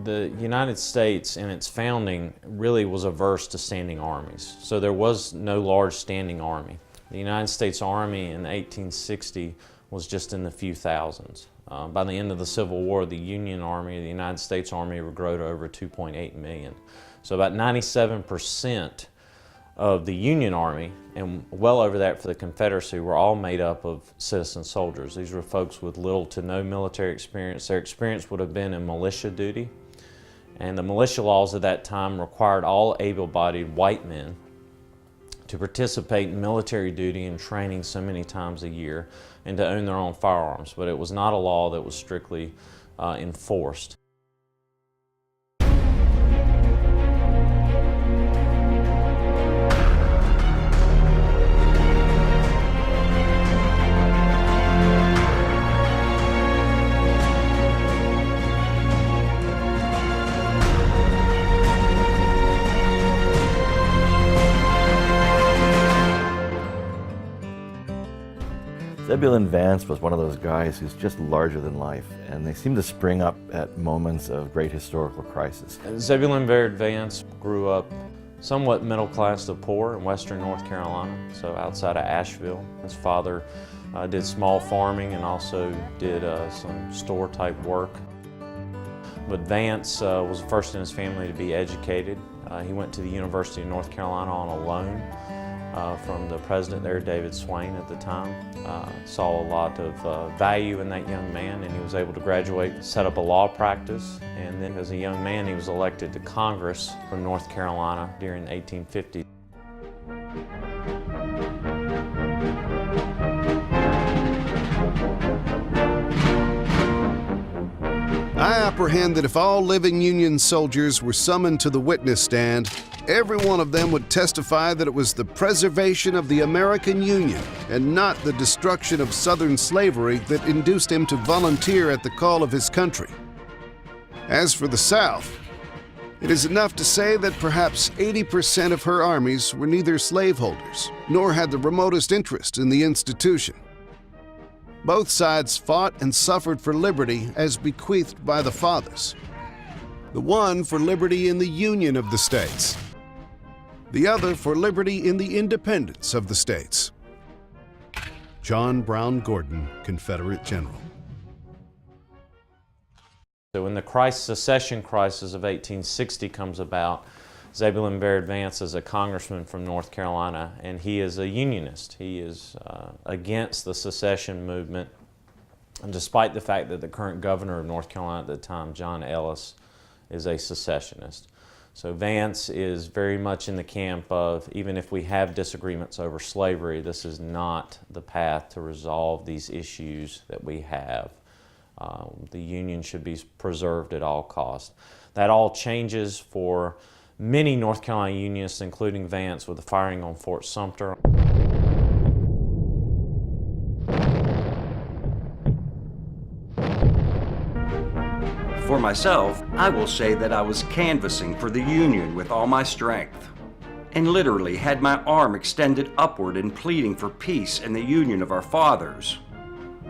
The United States in its founding really was averse to standing armies. So there was no large standing army. The United States Army in 1860 was just in the few thousands. By the end of the Civil War, the Union Army, the United States Army, would grow to over 2.8 million. So about 97% of the Union Army, and well over that for the Confederacy, were all made up of citizen soldiers. These were folks with little to no military experience. Their experience would have been in militia duty, and the militia laws at that time required all able-bodied white men to participate in military duty and training so many times a year and to own their own firearms, but it was not a law that was strictly enforced. Zebulon Vance was one of those guys who's just larger than life, and they seem to spring up at moments of great historical crisis. Zebulon Baird Vance grew up somewhat middle class to poor in western North Carolina, so outside of Asheville. His father did small farming and also did some store type work. But Vance was the first in his family to be educated. He went to the University of North Carolina on a loan from the president there, David Swain, at the time. Saw a lot of value in that young man, and he was able to graduate, set up a law practice, and then as a young man he was elected to Congress from North Carolina during the 1850s. I apprehend that if all living Union soldiers were summoned to the witness stand, every one of them would testify that it was the preservation of the American Union and not the destruction of Southern slavery that induced him to volunteer at the call of his country. As for the South, it is enough to say that perhaps 80% of her armies were neither slaveholders nor had the remotest interest in the institution. Both sides fought and suffered for liberty as bequeathed by the fathers. The one for liberty in the union of the states, the other for liberty in the independence of the states. John Brown Gordon, Confederate General. So when the secession crisis of 1860 comes about, Zebulon Baird Vance is a congressman from North Carolina, and he is a Unionist. He is against the secession movement, and despite the fact that the current governor of North Carolina at the time, John Ellis, is a secessionist. So Vance is very much in the camp of, even if we have disagreements over slavery, this is not the path to resolve these issues that we have. The Union should be preserved at all costs. That all changes for many North Carolina Unionists, including Vance, with the firing on Fort Sumter. For myself, I will say that I was canvassing for the Union with all my strength, and literally had my arm extended upward in pleading for peace and the union of our fathers.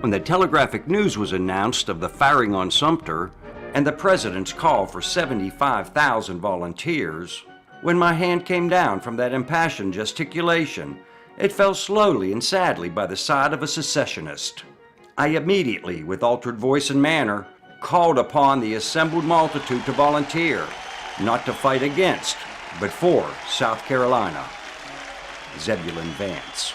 When the telegraphic news was announced of the firing on Sumter, and the President's call for 75,000 volunteers, when my hand came down from that impassioned gesticulation, it fell slowly and sadly by the side of a secessionist. I immediately, with altered voice and manner, called upon the assembled multitude to volunteer, not to fight against, but for South Carolina. Zebulon Vance.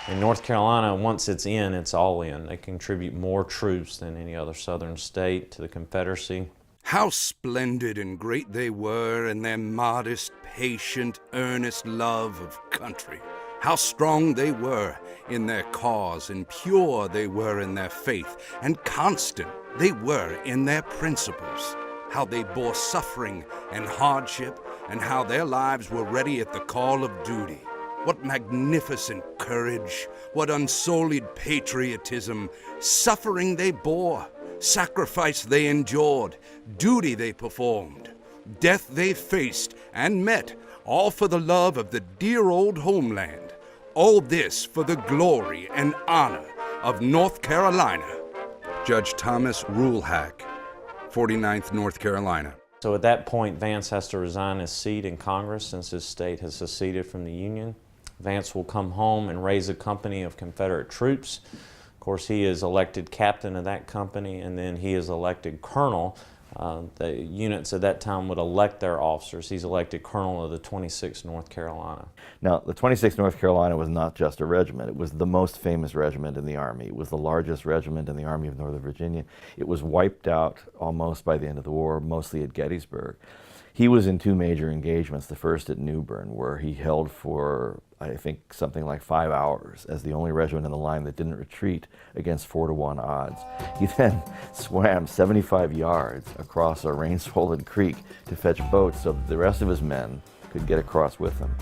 In North Carolina, once it's in, it's all in. They contribute more troops than any other southern state to the Confederacy. How splendid and great they were in their modest, patient, earnest love of country. How strong they were in their cause, and pure they were in their faith, and constant they were in their principles. How they bore suffering and hardship, and how their lives were ready at the call of duty. What magnificent courage, what unsullied patriotism, suffering they bore, sacrifice they endured, duty they performed, death they faced and met, all for the love of the dear old homeland. All this for the glory and honor of North Carolina. Judge Thomas Rulehack, 49th North Carolina. So at that point, Vance has to resign his seat in Congress since his state has seceded from the Union. Vance will come home and raise a company of Confederate troops. Of course, he is elected captain of that company, and then he is elected colonel. The units at that time would elect their officers. He's elected colonel of the 26th North Carolina. Now, the 26th North Carolina was not just a regiment. It was the most famous regiment in the Army. It was the largest regiment in the Army of Northern Virginia. It was wiped out almost by the end of the war, mostly at Gettysburg. He was in two major engagements, the first at New Bern, where he held for, I think, something like 5 hours as the only regiment in the line that didn't retreat against 4-to-1 odds. He then swam 75 yards across a rain-swollen creek to fetch boats so that the rest of his men could get across with him.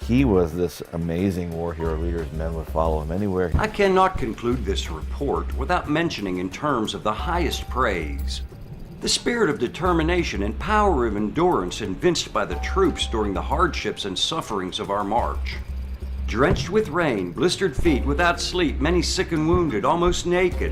He was this amazing war hero leader. His men would follow him anywhere. I cannot conclude this report without mentioning in terms of the highest praise the spirit of determination and power of endurance evinced by the troops during the hardships and sufferings of our march. Drenched with rain, blistered feet, without sleep, many sick and wounded, almost naked,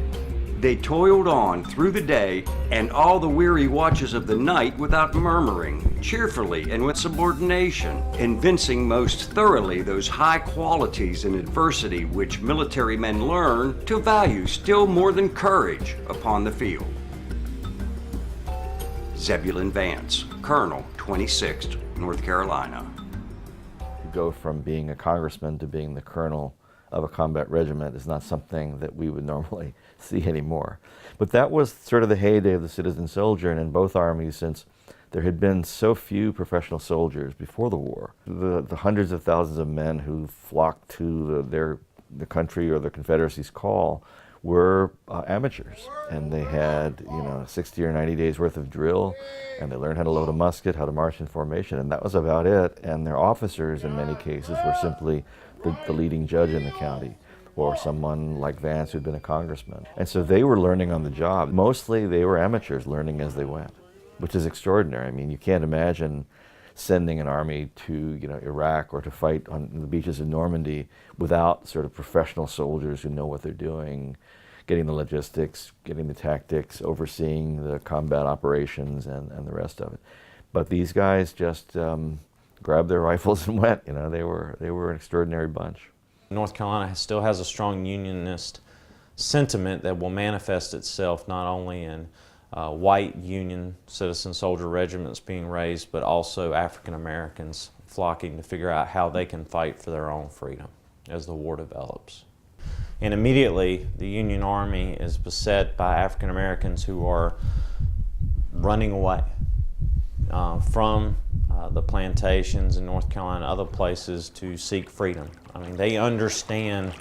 they toiled on through the day and all the weary watches of the night without murmuring, cheerfully and with subordination, evincing most thoroughly those high qualities in adversity which military men learn to value still more than courage upon the field. Zebulon Vance, Colonel, 26th North Carolina. To go from being a congressman to being the colonel of a combat regiment is not something that we would normally see anymore. But that was sort of the heyday of the citizen soldier, and in both armies, since there had been so few professional soldiers before the war, the hundreds of thousands of men who flocked to the country or the Confederacy's call were amateurs, and they had 60 or 90 days worth of drill, and they learned how to load a musket, how to march in formation, and that was about it. And their officers in many cases were simply the leading judge in the county, or someone like Vance who'd been a congressman. And so they were learning on the job. Mostly they were amateurs learning as they went, which is extraordinary. I mean, you can't imagine sending an army to Iraq or to fight on the beaches of Normandy without sort of professional soldiers who know what they're doing, getting the logistics, getting the tactics, overseeing the combat operations and the rest of it. But these guys just grabbed their rifles and went. They were an extraordinary bunch. North Carolina still has a strong Unionist sentiment that will manifest itself not only in white Union citizen soldier regiments being raised, but also African Americans flocking to figure out how they can fight for their own freedom as the war develops. And immediately the Union Army is beset by African Americans who are running away from the plantations in North Carolina and other places to seek freedom. I mean, they understand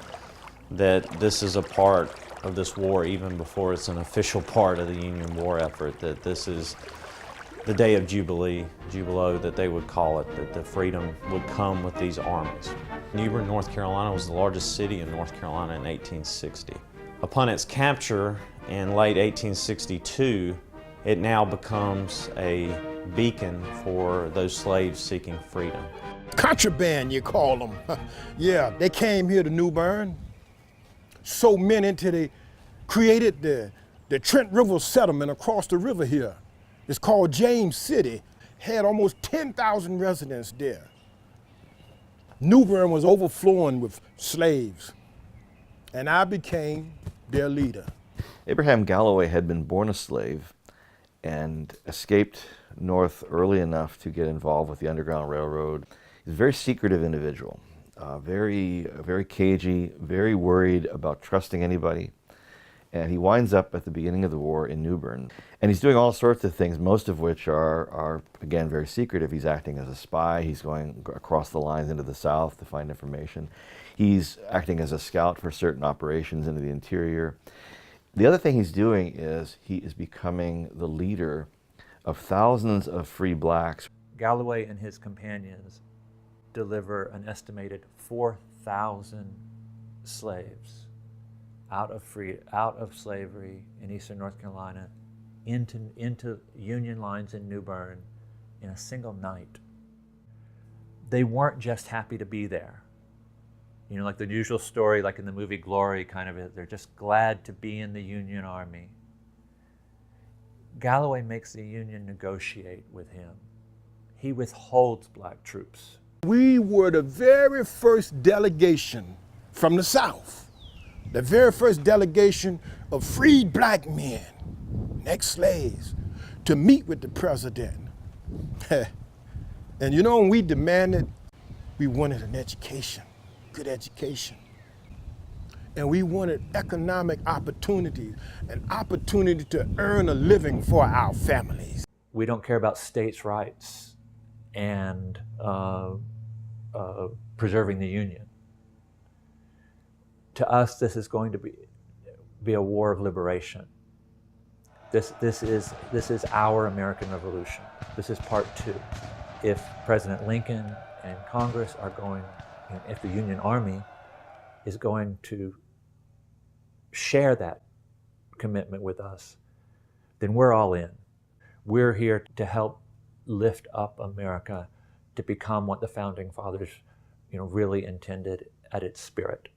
that this is a part of this war even before it's an official part of the Union war effort, that this is the day of Jubilee, Jubilo that they would call it, that the freedom would come with these armies. New Bern, North Carolina was the largest city in North Carolina in 1860. Upon its capture in late 1862, it now becomes a beacon for those slaves seeking freedom. Contraband, you call them. Yeah, they came here to New Bern, so many until they created the Trent River settlement across the river here. It's called James City, had almost 10,000 residents there. New Bern was overflowing with slaves, and I became their leader. Abraham Galloway had been born a slave and escaped north early enough to get involved with the Underground Railroad. He's a very secretive individual, very cagey, very worried about trusting anybody. And he winds up at the beginning of the war in New Bern. And he's doing all sorts of things, most of which are again, very secretive. He's acting as a spy. He's going across the lines into the South to find information. He's acting as a scout for certain operations into the interior. The other thing he's doing is he is becoming the leader of thousands of free blacks. Galloway and his companions deliver an estimated 4,000 slaves out of slavery in eastern North Carolina into Union lines in New Bern in a single night. They weren't just happy to be there. Like the usual story, like in the movie Glory, kind of, they're just glad to be in the Union Army. Galloway makes the Union negotiate with him. He withholds black troops. We were the very first delegation from the South, the very first delegation of freed black men, ex-slaves, to meet with the president. And you know, when we demanded, we wanted an education, good education. And we wanted economic opportunities, an opportunity to earn a living for our families. We don't care about states' rights and preserving the Union. To us, this is going to be a war of liberation. This is our American Revolution. This is part two. If President Lincoln and Congress are going, if the Union Army is going to share that commitment with us, then we're all in. We're here to help lift up America to become what the Founding Fathers, really intended at its spirit.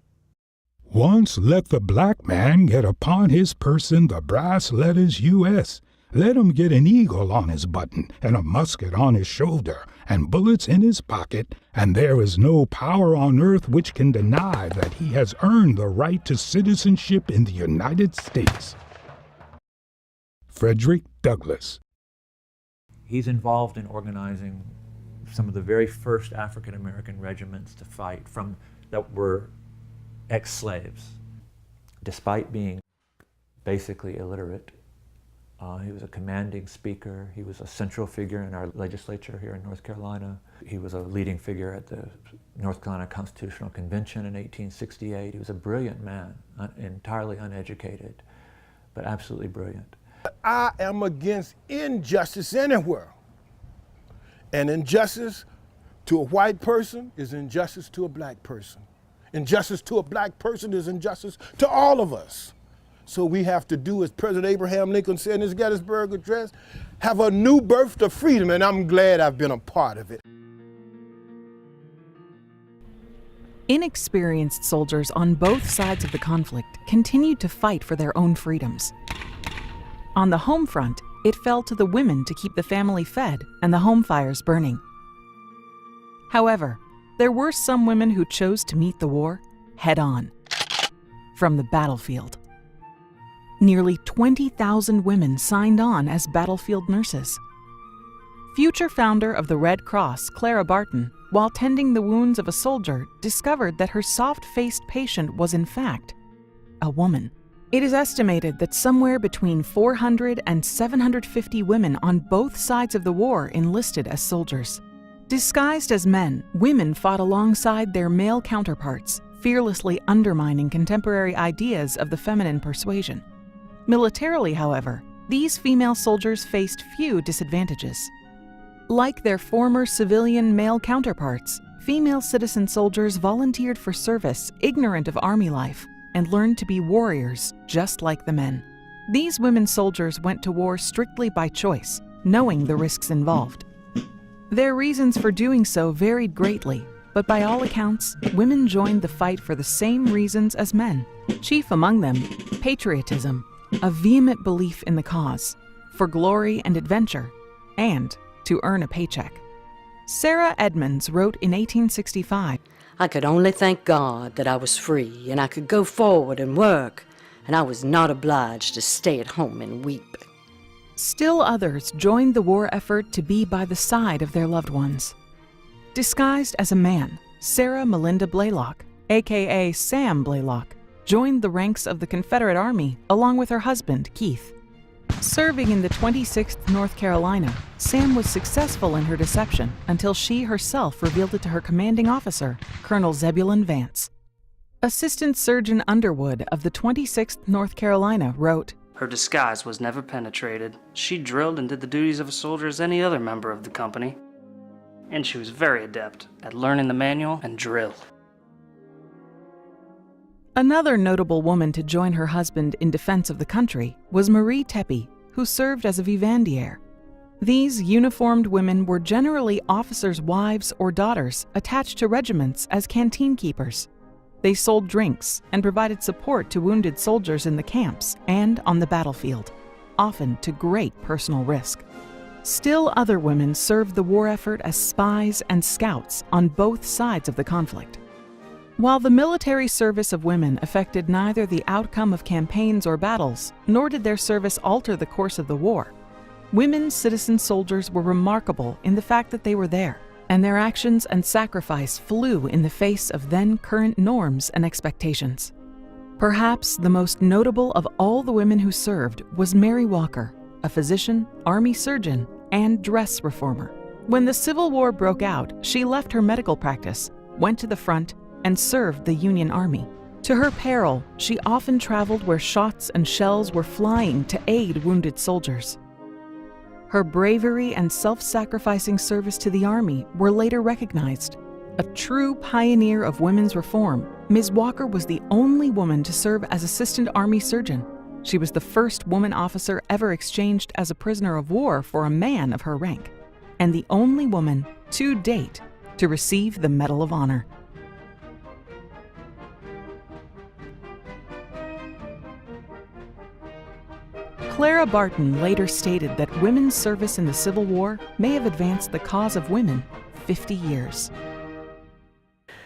Once let the black man get upon his person the brass letters U.S. Let him get an eagle on his button and a musket on his shoulder and bullets in his pocket, and there is no power on earth which can deny that he has earned the right to citizenship in the United States. Frederick Douglass. He's involved in organizing some of the very first African American regiments to fight that were ex-slaves. Despite being basically illiterate, he was a commanding speaker. He was a central figure in our legislature here in North Carolina. He was a leading figure at the North Carolina Constitutional Convention in 1868. He was a brilliant man, entirely uneducated, but absolutely brilliant. I am against injustice anywhere. And injustice to a white person is injustice to a black person. Injustice to a black person is injustice to all of us. So we have to do, as President Abraham Lincoln said in his Gettysburg Address, have a new birth to freedom, and I'm glad I've been a part of it. Inexperienced soldiers on both sides of the conflict continued to fight for their own freedoms. On the home front, it fell to the women to keep the family fed and the home fires burning. However, there were some women who chose to meet the war head-on, from the battlefield. Nearly 20,000 women signed on as battlefield nurses. Future founder of the Red Cross, Clara Barton, while tending the wounds of a soldier, discovered that her soft-faced patient was in fact a woman. It is estimated that somewhere between 400 and 750 women on both sides of the war enlisted as soldiers. Disguised as men, women fought alongside their male counterparts, fearlessly undermining contemporary ideas of the feminine persuasion. Militarily, however, these female soldiers faced few disadvantages. Like their former civilian male counterparts, female citizen soldiers volunteered for service ignorant of army life and learned to be warriors just like the men. These women soldiers went to war strictly by choice, knowing the risks involved. Their reasons for doing so varied greatly, but by all accounts, women joined the fight for the same reasons as men. Chief among them, patriotism, a vehement belief in the cause, for glory and adventure, and to earn a paycheck. Sarah Edmonds wrote in 1865, I could only thank God that I was free and I could go forward and work, and I was not obliged to stay at home and weep. Still others joined the war effort to be by the side of their loved ones. Disguised as a man, Sarah Melinda Blaylock, aka Sam Blaylock, joined the ranks of the Confederate Army along with her husband, Keith. Serving in the 26th North Carolina, Sam was successful in her deception until she herself revealed it to her commanding officer, Colonel Zebulon Vance. Assistant Surgeon Underwood of the 26th North Carolina wrote, Her disguise was never penetrated. She drilled and did the duties of a soldier as any other member of the company. And she was very adept at learning the manual and drill. Another notable woman to join her husband in defense of the country was Marie Tepe, who served as a vivandière. These uniformed women were generally officers' wives or daughters attached to regiments as canteen keepers. They sold drinks and provided support to wounded soldiers in the camps and on the battlefield. often to great personal risk. Still other women served the war effort as spies and scouts on both sides of the conflict. While the military service of women affected neither the outcome of campaigns or battles, nor did their service alter the course of the war, women citizen soldiers were remarkable in the fact that they were there, and their actions and sacrifice flew in the face of then current norms and expectations. Perhaps the most notable of all the women who served was Mary Walker, a physician, army surgeon, and dress reformer. When the Civil War broke out, she left her medical practice, went to the front, and served the Union Army. To her peril, she often traveled where shots and shells were flying to aid wounded soldiers. Her bravery and self-sacrificing service to the Army were later recognized. A true pioneer of women's reform, Ms. Walker was the only woman to serve as Assistant Army Surgeon. She was the first woman officer ever exchanged as a prisoner of war for a man of her rank, and the only woman, to date, to receive the Medal of Honor. Clara Barton later stated that women's service in the Civil War may have advanced the cause of women 50 years.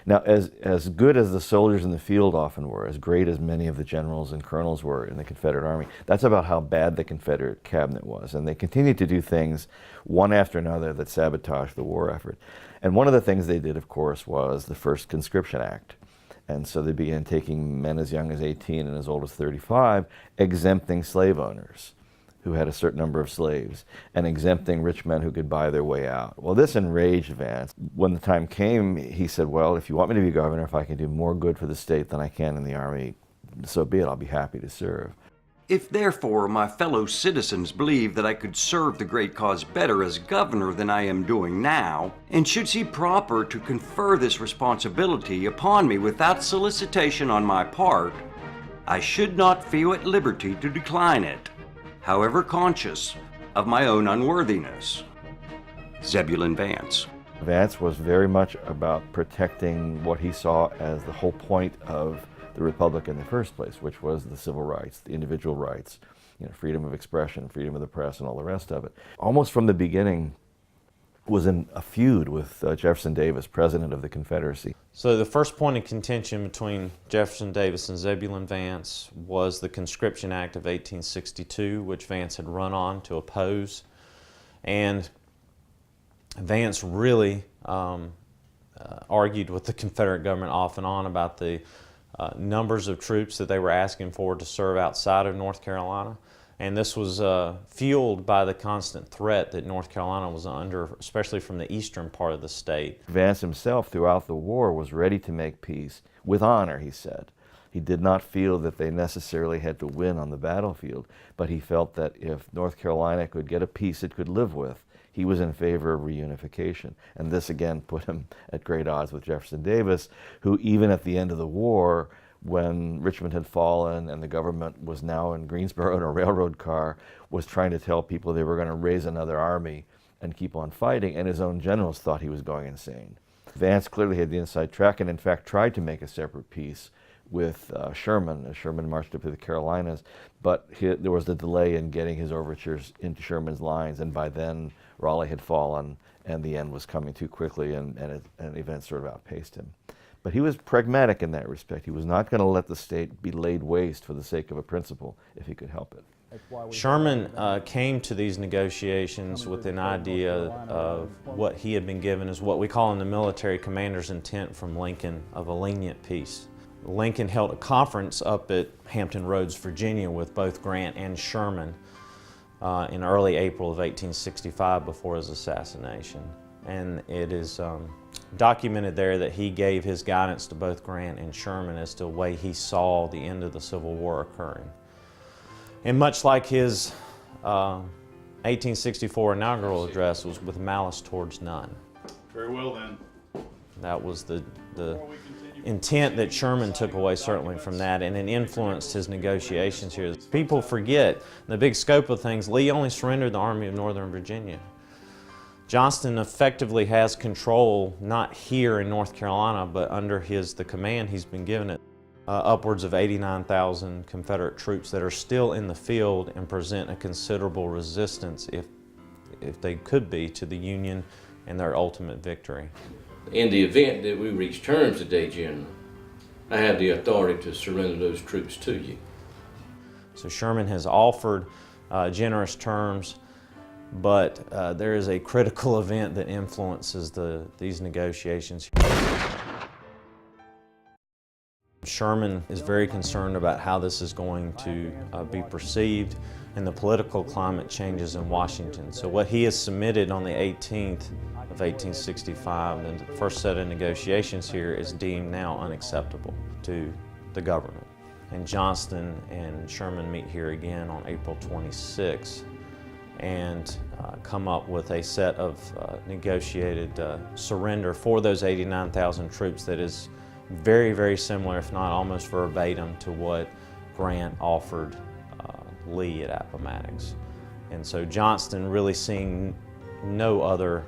Now, as good as the soldiers in the field often were, as great as many of the generals and colonels were in the Confederate Army, that's about how bad the Confederate cabinet was. And they continued to do things one after another that sabotaged the war effort. And one of the things they did, of course, was the first Conscription Act. And so they began taking men as young as 18 and as old as 35, exempting slave owners who had a certain number of slaves, and exempting rich men who could buy their way out. Well, this enraged Vance. When the time came, he said, well, if you want me to be governor, if I can do more good for the state than I can in the Army, so be it, I'll be happy to serve. If therefore my fellow citizens believe that I could serve the great cause better as governor than I am doing now, and should see proper to confer this responsibility upon me without solicitation on my part, I should not feel at liberty to decline it, however conscious of my own unworthiness. Zebulon Vance. Vance was very much about protecting what he saw as the whole point of the Republic in the first place, which was the civil rights, the individual rights, freedom of expression, freedom of the press, and all the rest of it. Almost from the beginning was in a feud with Jefferson Davis, president of the Confederacy. So the first point of contention between Jefferson Davis and Zebulon Vance was the Conscription Act of 1862, which Vance had run on to oppose. And Vance really argued with the Confederate government off and on about the numbers of troops that they were asking for to serve outside of North Carolina. And this was fueled by the constant threat that North Carolina was under, especially from the eastern part of the state. Vance himself, throughout the war, was ready to make peace with honor, he said. He did not feel that they necessarily had to win on the battlefield, but he felt that if North Carolina could get a peace it could live with, he was in favor of reunification. And this again put him at great odds with Jefferson Davis, who even at the end of the war, when Richmond had fallen and the government was now in Greensboro in a railroad car, was trying to tell people they were going to raise another army and keep on fighting, and his own generals thought he was going insane. Vance clearly had the inside track and in fact tried to make a separate peace with Sherman as Sherman marched up to the Carolinas, but there was a delay in getting his overtures into Sherman's lines, and by then Raleigh had fallen and the end was coming too quickly, and events sort of outpaced him. But he was pragmatic in that respect. He was not going to let the state be laid waste for the sake of a principle if he could help it. Sherman came to these negotiations with an idea of what he had been given as what we call in the military commander's intent from Lincoln of a lenient peace. Lincoln held a conference up at Hampton Roads, Virginia with both Grant and Sherman in early April of 1865 before his assassination. And it is documented there that he gave his guidance to both Grant and Sherman as to the way he saw the end of the Civil War occurring. And much like his 1864 inaugural address, was with malice towards none. Very well then. That was the intent that Sherman took away certainly from that, and it influenced his negotiations here. People forget the big scope of things. Lee only surrendered the Army of Northern Virginia. Johnston effectively has control, not here in North Carolina, but under the command he's been given it. upwards of 89,000 Confederate troops that are still in the field and present a considerable resistance, if they could be, to the Union and their ultimate victory. In the event that we reach terms today, General, I have the authority to surrender those troops to you. So Sherman has offered generous terms, but there is a critical event that influences these negotiations. Sherman is very concerned about how this is going to be perceived, and the political climate changes in Washington. So what he has submitted on the 18th of 1865, the first set of negotiations here, is deemed now unacceptable to the government. And Johnston and Sherman meet here again on April 26 and come up with a set of negotiated surrender for those 89,000 troops that is very, very similar, if not almost verbatim, to what Grant offered Lee at Appomattox. And so Johnston, really seeing no other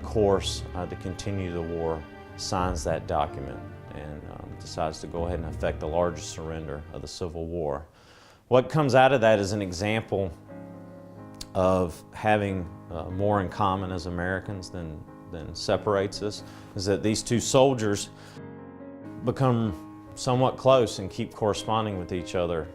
course to continue the war, signs that document and decides to go ahead and effect the largest surrender of the Civil War. What comes out of that is an example of having more in common as Americans than separates us, is that these two soldiers become somewhat close and keep corresponding with each other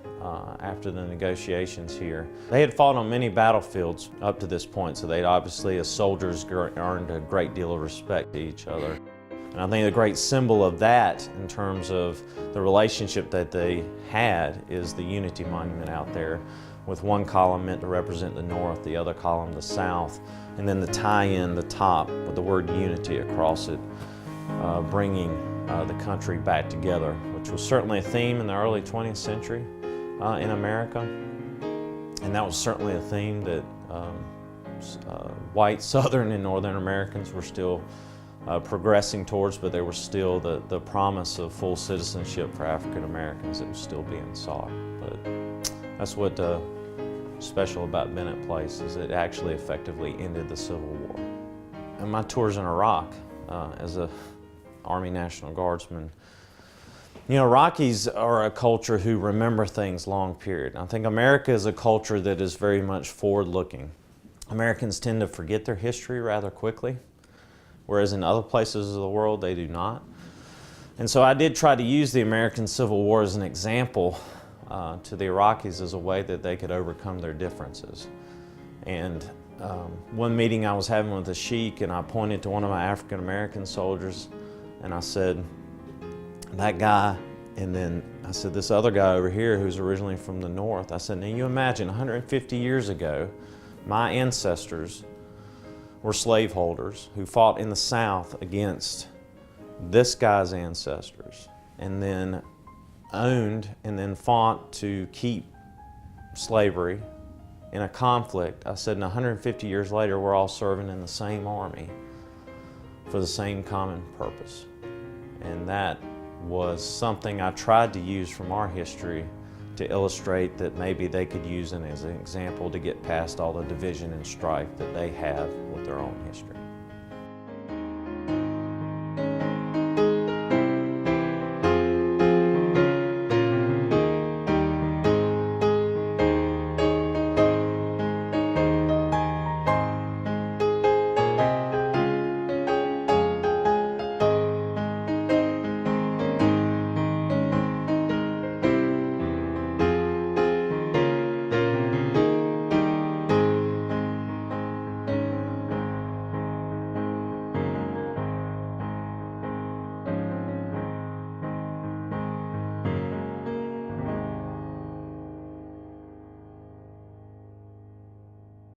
after the negotiations here. They had fought on many battlefields up to this point, so they'd obviously, as soldiers, earned a great deal of respect to each other. And I think the great symbol of that, in terms of the relationship that they had, is the Unity Monument out there, with one column meant to represent the North, the other column the South, and then the tie-in, the top, with the word unity across it, bringing the country back together, which was certainly a theme in the early 20th century in America. And that was certainly a theme that white Southern and Northern Americans were still progressing towards, but there was still the promise of full citizenship for African Americans that was still being sought. But that's what special about Bennett Place, is it actually effectively ended the Civil War. And my tours in Iraq as a Army National Guardsman, you know, Iraqis are a culture who remember things long period. I think America is a culture that is very much forward-looking. Americans tend to forget their history rather quickly, whereas in other places of the world they do not. And so I did try to use the American Civil War as an example to the Iraqis as a way that they could overcome their differences. And one meeting I was having with a sheik, and I pointed to one of my African American soldiers and I said, that guy, and then I said, this other guy over here who's originally from the North. I said, now you imagine 150 years ago, my ancestors were slaveholders who fought in the South against this guy's ancestors, and then owned and then fought to keep slavery in a conflict. I said, and 150 years later, we're all serving in the same army for the same common purpose. And that was something I tried to use from our history to illustrate that maybe they could use it as an example to get past all the division and strife that they have with their own history.